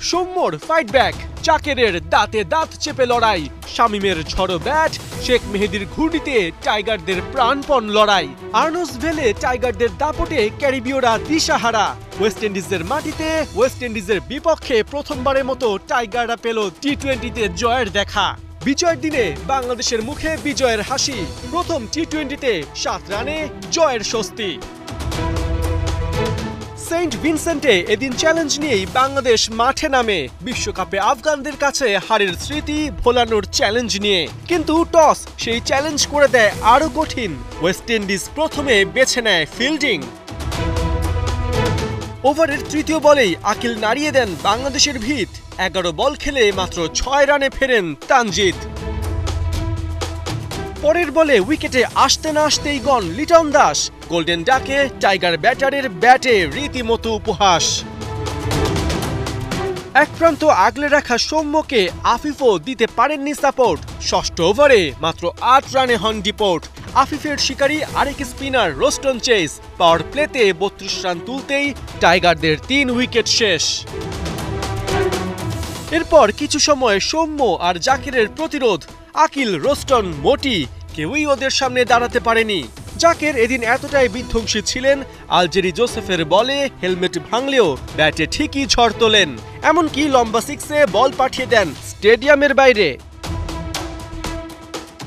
সৌম্যর fight back, জাকেরের দাঁতে দাঁত চেপে লড়াই, শামীমের ঝড়ো ব্যাট, শেখ মেহেদীর ঘূর্ণিতে টাইগারদের প্রাণপণ লড়াই। আর্নসভেলে টাইগারদের দাপটে ক্যারিবীয়রা দিশাহারা। ওয়েস্ট ইন্ডিজের মাটিতে ওয়েস্ট ইন্ডিজের বিপক্ষে প্রথমবারের মতো টাইগাররা পেল টি-20তে জয়ের দেখা। বিজয়ের দিনে বাংলাদেশের মুখে বিজয়ের হাসি। প্রথম টি-20তে 7 রানে জয়ের স্বস্তি। সেন্ট ভিনসেন্টে এদিন চ্যালেঞ্জ নিয়েই বাংলাদেশ মাঠে নামে, বিশ্বকাপে আফগানদের কাছে হারের স্মৃতি ভোলানোর চ্যালেঞ্জ নিয়ে। কিন্তু টস সেই চ্যালেঞ্জ করে দেয় আরো কঠিন। ওয়েস্ট ইন্ডিজ প্রথমে বেছে নেয় ফিল্ডিং। ওভারের তৃতীয় বলেই আকিল নাড়িয়ে দেন বাংলাদেশের ভিত। 11 বল খেলে মাত্র 6 রানে ফেরেন তানজিদ। পরের বলে উইকেটে আসতে না আসতেই গন লিটন দাস। গোল্ডেন ডাকে টাইগার ব্যাটারের ব্যাটে রীতিমতো উপহাস। এক প্রান্ত আগলে রাখা সৌম্যকে আফিফও দিতে পারেননি সাপোর্ট। ষষ্ঠ ওভারে মাত্র 8 রানে হন ডিপোর্ট। আফিফের শিকারী আরেক স্পিনার রোস্টন চেজ পাওয়ার প্লেতে 32 রান তুলতেই টাইগারদের 3 উইকেট শেষ। এরপর কিছু সময় সৌম্য আর জাকিরের প্রতিরোধ। আকিল, রোস্টন, মোটি কেউই ওদের সামনে দাঁড়াতে পারেনি। জাকের এদিন এতটাই বিধ্বংসী ছিলেন, আলজেরি জোসেফের বলে হেলমেট ভাঙলেও ব্যাটে ঠিকই ঝড় তোলেন। এমনকি লম্বা সিক্সে বল পাঠিয়ে দেন স্টেডিয়ামের বাইরে।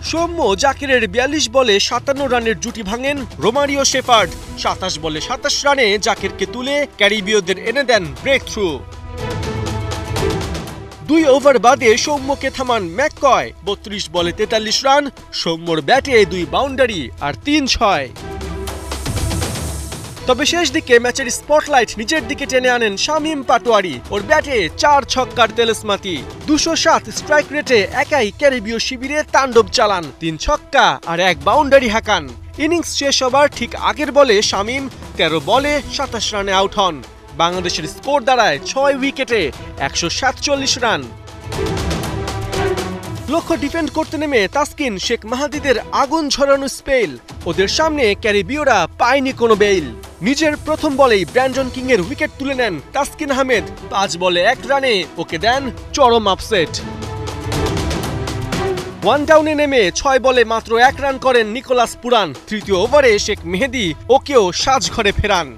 সৌম্য জাকিরের 42 বলে 57 রানের জুটি ভাঙেন রোমারিও শেফার্ড। 27 বলে 27 রানে জাকিরকে তুলে ক্যারিবীয়দের এনে দেন ব্রেক থ্রু। 2 ওভার বাদে সৌম্যকে থামান ম্যাককয়। 32 বলে 43 রান। সৌম্যর ব্যাটে 2 বাউন্ডারি আর 3 ছয়। তবে শেষ দিকে ম্যাচের স্পটলাইট নিজের দিকে টেনে আনেন শামীম পাটোয়ারি। ওর ব্যাটে 4 ছক্কার তেলেসমাতি। 207 স্ট্রাইক রেটে একাই ক্যারিবীয় শিবিরে তাণ্ডব চালান। 3 ছক্কা আর 1 বাউন্ডারি হাঁকান। ইনিংস শেষ হবার ঠিক আগের বলে শামীম 13 বলে 27 রানে আউট হন। বাংলাদেশের স্কোর দাঁড়ায় 6 উইকেটে 147 রান। লক্ষ্য ডিফেন্ড করতে নেমে তাসকিন, শেখ মাহাদিদের আগুন ঝরানো স্পেল। ওদের সামনে ক্যারিবীয়রা পায়নি কোনো বেইল। নিজের প্রথম বলেই ব্র্যান্ডন কিং এর উইকেট তুলে নেন তাসকিন আহমেদ। 5 বলে 1 রানে ওকে দেন চরম আপসেট। 1 ডাউনে নেমে 6 বলে মাত্র 1 রান করেন নিকোলাস পুরান। তৃতীয় ওভারে শেখ মেহেদী ওকেও সাজঘরে ফেরান।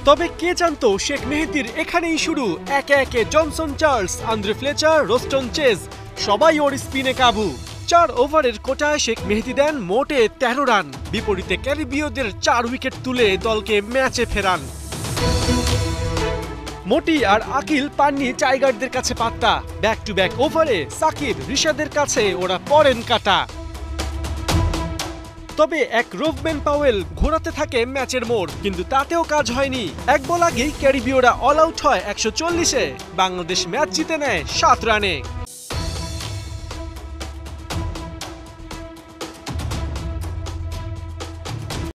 তবে কে জানতো শেখ মেহেদীর এখানেই শুরু। একে একে Johnson Charles, Andre Fletcher, Roston Chase সবাই ওর স্পিনে কাবু। 4 ওভারের কোটায় শেখ মেহেদী দেন মোটে 13 রান। বিপরীতে ক্যারিবীয়দের 4 উইকেট তুলে দলকে ম্যাচে ফেরান। মোটি আর আকিল পাননি টাইগারদের কাছে পাত্তা। ব্যাক টু ব্যাক ওভারে সাকিব, রিশাদের কাছে ওরা পরেন কাটা। তবে এক রোভম্যান পাওয়েল ঘোরাতে থাকে ম্যাচের মোড়, কিন্তু তাতেও কাজ হয়নি। 1 বল আগেই ক্যারিবীয়রা অল আউট হয় 140-এ। বাংলাদেশ ম্যাচ জিতে নেয় 7 রানে।